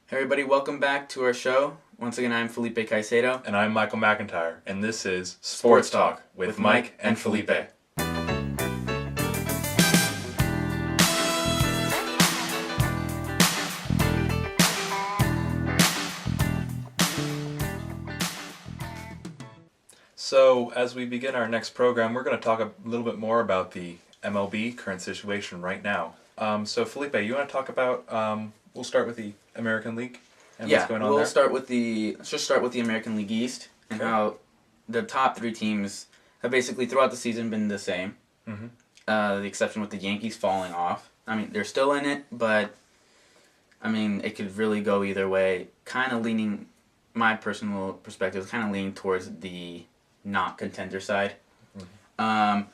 Hey everybody, welcome back to our show. Once again, I'm Felipe Caicedo. And I'm Michael McIntyre, and this is Sports Sports Talk with Mike and Felipe. So, as we begin our next program, we're going to talk a little bit more about the MLB current situation right now. So, Felipe, you want to talk about? We'll start with the American League and what's going on there. Let's just start with the American League East and how the top three teams have basically throughout the season been the same. Mm-hmm. The exception with the Yankees falling off. I mean, they're still in it, but I mean, it could really go either way. Kind of leaning, my personal perspective, is kind of leaning towards the not contender side. Mm-hmm.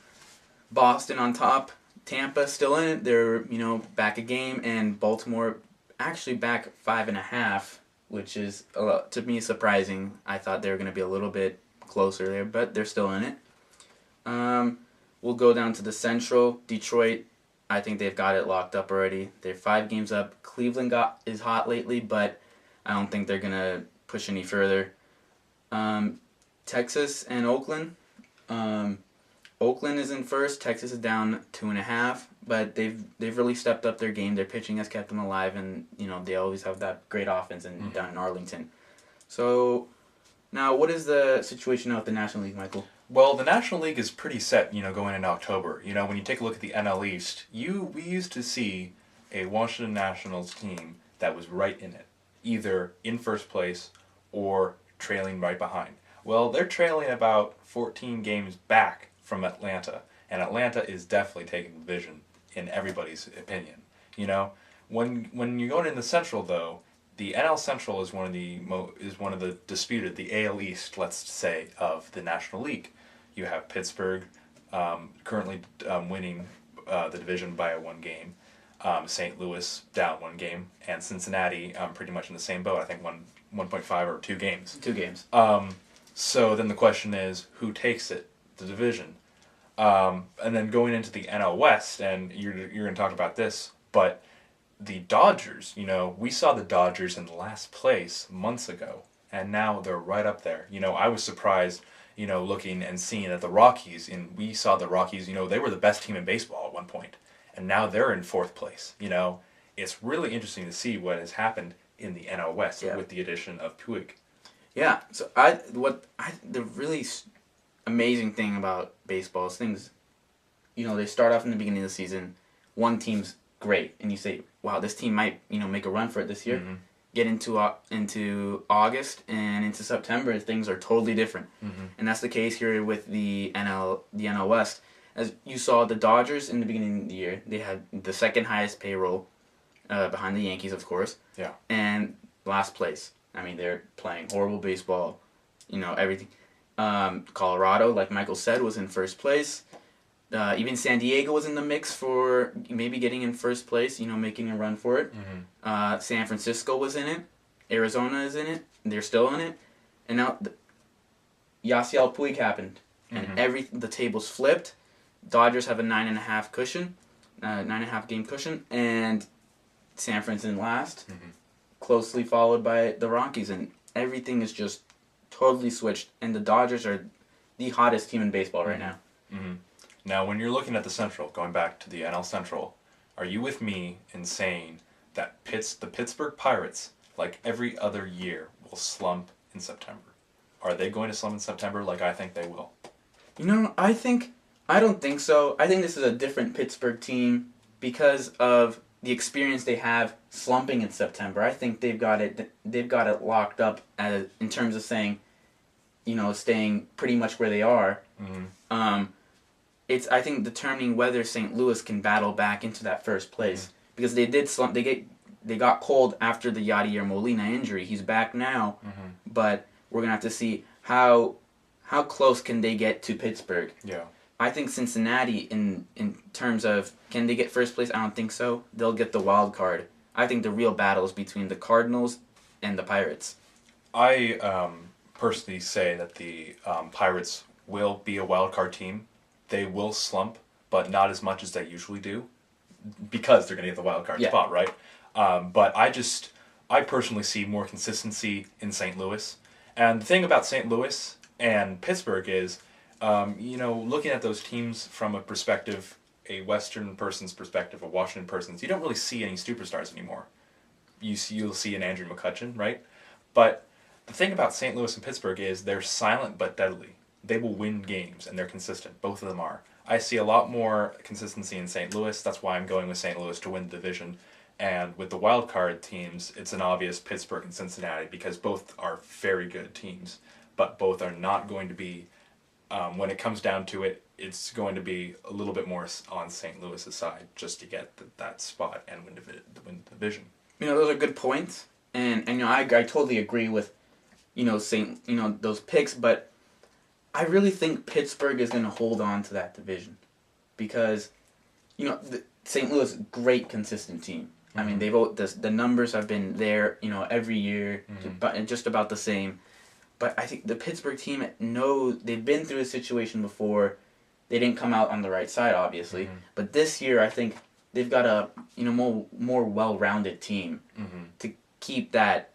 Boston on top, Tampa still in it. They're back a game, and Baltimore actually back 5.5, which is to me surprising. I thought they were going to be a little bit closer there, but they're still in it. We'll go down to the Central. Detroit, I think they've got it locked up already. They're 5 games up. Cleveland is hot lately, but I don't think they're going to push any further. Texas and Oakland. Oakland is in first. Texas is down 2.5, but they've really stepped up their game. Their pitching has kept them alive, and they always have that great offense down in Arlington. So now, what is the situation now with the National League, Michael? Well, the National League is pretty set, going into October. When you take a look at the NL East, we used to see a Washington Nationals team that was right in it, either in first place or trailing right behind. Well, they're trailing about 14 games back from Atlanta, and Atlanta is definitely taking the division in everybody's opinion. When you're going in the Central, though, the NL Central is one of the disputed, the AL East, let's say, of the National League. You have Pittsburgh currently winning the division by 1 game, St. Louis down 1 game, and Cincinnati pretty much in the same boat. I think 1.5 or 2 games. 2 games. So then the question is, who takes it, the division? And then going into the NL West, and you're going to talk about this, but the Dodgers, we saw the Dodgers in last place months ago, and now they're right up there. I was surprised, looking and seeing that the Rockies, we saw the Rockies, they were the best team in baseball at one point, and now they're in 4th place. It's really interesting to see what has happened in the NL West with the addition of Puig. Yeah, so the really amazing thing about baseball is things, they start off in the beginning of the season, one team's great, and you say, wow, this team might, make a run for it this year. Mm-hmm. Get into August and into September, things are totally different. Mm-hmm. And that's the case here with the NL West. As you saw, the Dodgers in the beginning of the year, they had the second highest payroll behind the Yankees, of course. Yeah. And last place. I mean, they're playing horrible baseball, everything. Colorado, like Michael said, was in first place. Even San Diego was in the mix for maybe getting in first place, making a run for it. Mm-hmm. San Francisco was in it. Arizona is in it. They're still in it. And now Yasiel Puig happened. And the tables flipped. Dodgers have a 9.5 cushion, 9.5 game cushion. And San Francisco in last. Mm-hmm. Closely Closely followed by the Rockies, and everything is just totally switched, and the Dodgers are the hottest team in baseball right now. Mm-hmm. Now, when you're looking at the Central, going back to the NL Central, are you with me in saying that the Pittsburgh Pirates, like every other year, will slump in September? Are they going to slump in September like I think they will? I don't think so. I think this is a different Pittsburgh team because of the experience they have slumping in September. I think they've got it locked up in terms of saying, staying pretty much where they are. Mm-hmm. It's, I think, determining whether St. Louis can battle back into that first place, because they did slump. They got cold after the Yadier Molina injury. He's back now, but we're gonna have to see how close can they get to Pittsburgh. Yeah. I think Cincinnati, in terms of can they get first place, I don't think so. They'll get the wild card. I think the real battle is between the Cardinals and the Pirates. I personally say that the Pirates will be a wild card team. They will slump, but not as much as they usually do, because they're going to get the wild card spot, right? But I just I personally see more consistency in St. Louis. And the thing about St. Louis and Pittsburgh is, looking at those teams from a perspective, a Western person's perspective, a Washington person's, you don't really see any superstars anymore. You'll see an Andrew McCutchen, right? But the thing about St. Louis and Pittsburgh is they're silent but deadly. They will win games, and they're consistent. Both of them are. I see a lot more consistency in St. Louis. That's why I'm going with St. Louis to win the division. And with the wild card teams, it's an obvious Pittsburgh and Cincinnati because both are very good teams, but both are not going to be. When it comes down to it, it's going to be a little bit more on St. Louis's side just to get that spot and win the division. Those are good points, and I totally agree with those picks, but I really think Pittsburgh is going to hold on to that division because St. Louis, great consistent team. Mm-hmm. I mean, the numbers have been there, every year, mm-hmm. just about the same. But I think the Pittsburgh team they've been through a situation before. They didn't come out on the right side, obviously. Mm-hmm. But this year, I think they've got a more well-rounded team mm-hmm. to keep that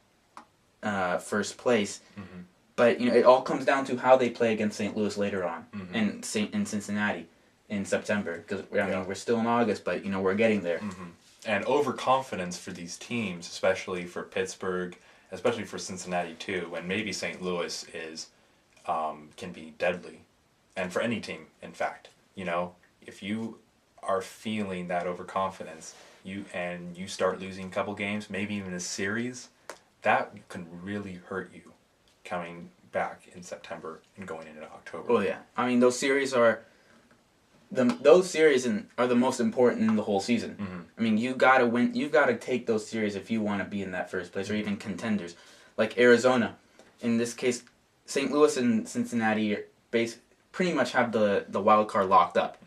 first place. Mm-hmm. But it all comes down to how they play against St. Louis later on, mm-hmm. and in Cincinnati in September. Because we're still in August, but we're getting there. Mm-hmm. And overconfidence for these teams, especially for Pittsburgh, especially for Cincinnati too, and maybe St. Louis can be deadly, and for any team, in fact, if you are feeling that overconfidence, you start losing a couple games, maybe even a series, that can really hurt you coming back in September and going into October. Oh yeah, I mean those series are the most important in the whole season. Mm-hmm. I mean you gotta win. You've got to take those series if you want to be in that first place, or even contenders, like Arizona. In this case, St. Louis and Cincinnati pretty much have the wild card locked up.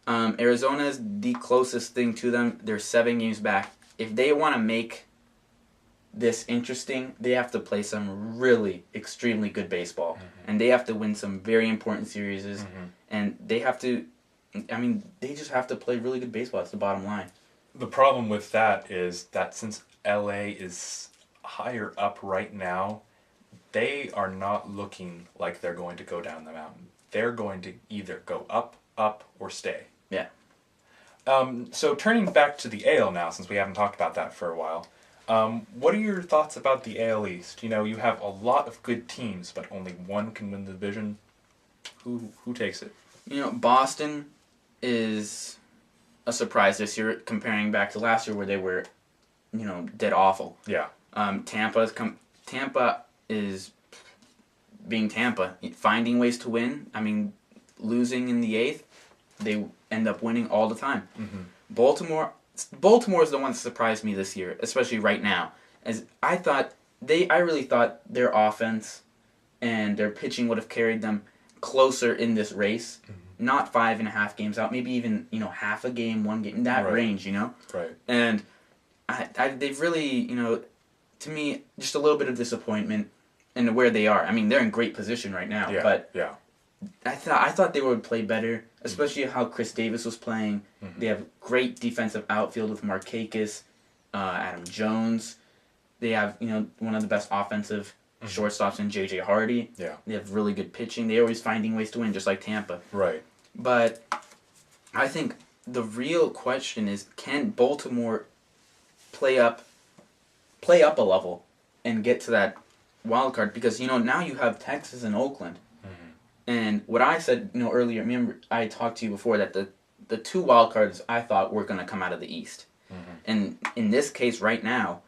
Mm-hmm. Arizona is the closest thing to them. They're 7 games back. If they want to make this interesting, they have to play some really extremely good baseball, mm-hmm. and they have to win some very important series, mm-hmm. and they have to. They just have to play really good baseball. That's the bottom line. The problem with that is that since LA is higher up right now, they are not looking like they're going to go down the mountain. They're going to either go up, or stay. Yeah. So turning back to the AL now, since we haven't talked about that for a while, what are your thoughts about the AL East? You have a lot of good teams, but only one can win the division. Who takes it? Boston is a surprise this year, comparing back to last year where they were, dead awful. Yeah. Tampa is being Tampa, finding ways to win. Losing in the 8th, they end up winning all the time. Mm-hmm. Baltimore is the one that surprised me this year, especially right now. As I really thought their offense and their pitching would have carried them closer in this race. Mm-hmm. Not 5.5 games out, maybe even half a game, 1 game, in that right. range, Right. And they've really to me just a little bit of disappointment in where they are. They're in great position right now, yeah. but yeah. I thought they would play better, especially how Chris Davis was playing. Mm-hmm. They have great defensive outfield with Markakis, Adam Jones. They have one of the best offensive shortstops in J.J. Hardy. Yeah. They have really good pitching. They're always finding ways to win, just like Tampa. Right. But I think the real question is, can Baltimore play up a level and get to that wild card? Because now you have Texas and Oakland. Mm-hmm. And what I said earlier, remember I talked to you before that the 2 wild cards I thought were going to come out of the East. Mm-hmm. And in this case right now,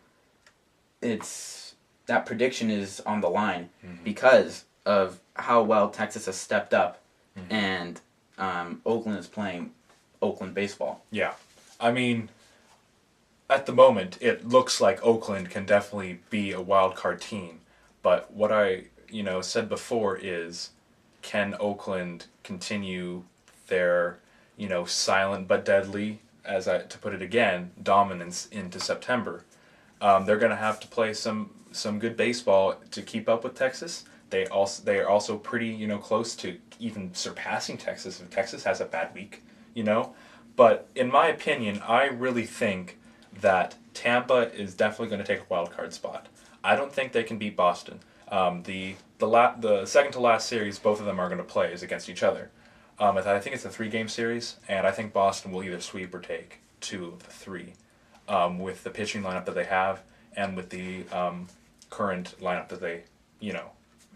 that prediction is on the line, mm-hmm. because of how well Texas has stepped up, mm-hmm. and Oakland is playing Oakland baseball. Yeah. At the moment, it looks like Oakland can definitely be a wild card team. But what I said before is, can Oakland continue their silent but deadly, to put it again, dominance into September? They're going to have to play some good baseball to keep up with Texas. They are also pretty close to even surpassing Texas if Texas has a bad week. But in my opinion, I really think that Tampa is definitely going to take a wild card spot. I don't think they can beat Boston. The second to last series, both of them are going to play is against each other. I think it's a 3-game series, and I think Boston will either sweep or take 2 of the 3, with the pitching lineup that they have and with the current lineup that they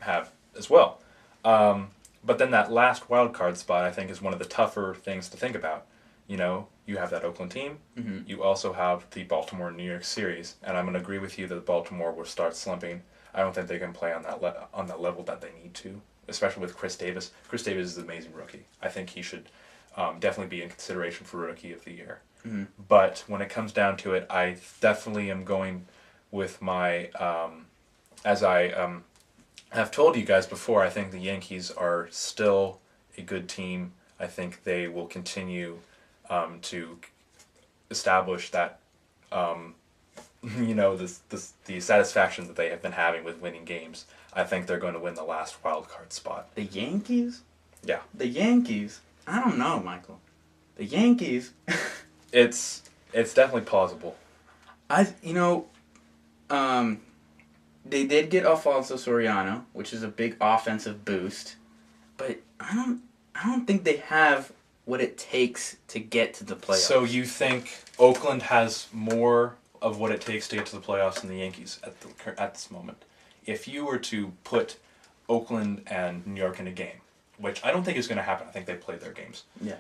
have as well. But then that last wild card spot, I think, is one of the tougher things to think about. You have that Oakland team. Mm-hmm. You also have the Baltimore New York series, and I'm going to agree with you that Baltimore will start slumping. I don't think they can play on that level that they need to, especially with Chris Davis. Chris Davis is an amazing rookie. I think he should definitely be in consideration for Rookie of the Year. Mm-hmm. But when it comes down to it, I definitely am going with my, as I have told you guys before, I think the Yankees are still a good team. I think they will continue to establish that, the satisfaction that they have been having with winning games. I think they're going to win the last wild card spot. The Yankees? Yeah. The Yankees? I don't know, Michael. The Yankees? It's definitely plausible. They did get Alfonso Soriano, which is a big offensive boost, but I don't think they have what it takes to get to the playoffs. So you think Oakland has more of what it takes to get to the playoffs than the Yankees at this moment? If you were to put Oakland and New York in a game, which I don't think is going to happen. I think they played their games. Yeah.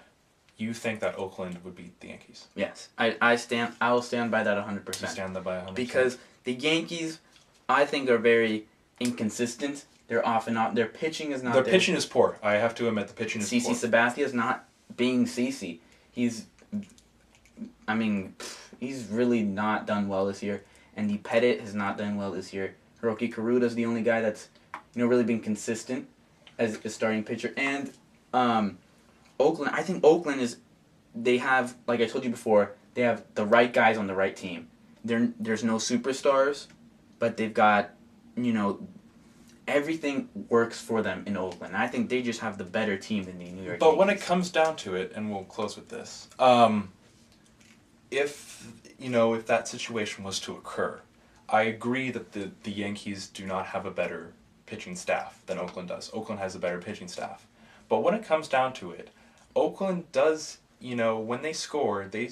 You think that Oakland would beat the Yankees? Yes. I will stand by that 100%. You stand by 100%? Because the Yankees, I think, are very inconsistent. They're off and on. Their pitching is not Their there. pitching is poor. I have to admit, the pitching is poor. CC Sabathia is not being CC. He's really not done well this year. And the Pettit has not done well this year. Hiroki Karuda's the only guy that's really been consistent as a starting pitcher. And Oakland, I think Oakland they have, like I told you before, they have the right guys on the right team. There's no superstars, but they've got, everything works for them in Oakland. I think they just have the better team than the New York But when it Yankees. comes down to it, and we'll close with this, if that situation was to occur, I agree that the Yankees do not have a better pitching staff than Oakland does. Oakland has a better pitching staff. But when it comes down to it, Oakland does, when they score, they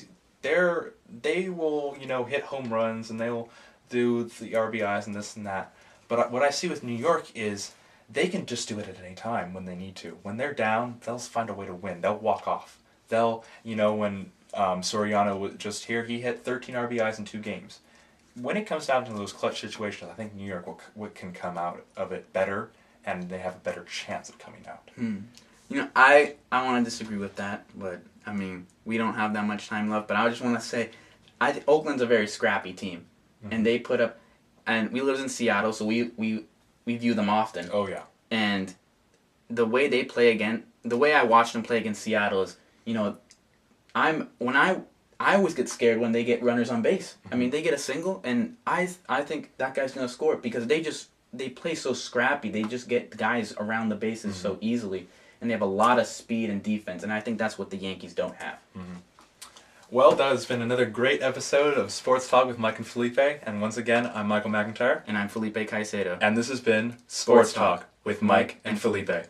will, hit home runs and they'll do the RBIs and this and that. But what I see with New York is they can just do it at any time when they need to. When they're down, they'll find a way to win. They'll walk off. When Soriano was just here, he hit 13 RBIs in 2 games. When it comes down to those clutch situations, I think New York can come out of it better, and they have a better chance of coming out. I want to disagree with that, but, we don't have that much time left, but I just want to say, I think Oakland's a very scrappy team, and they put up, and we live in Seattle, so we view them often. Oh, yeah. And the way they play the way I watch them play against Seattle is, I always get scared when they get runners on base. They get a single, and I think that guy's going to score because they play so scrappy. They just get guys around the bases so easily, and they have a lot of speed and defense, and I think that's what the Yankees don't have. Well, that has been another great episode of Sports Talk with Mike and Felipe, and once again, I'm Michael McIntyre. And I'm Felipe Caicedo. And this has been Sports Talk with Mike and Felipe.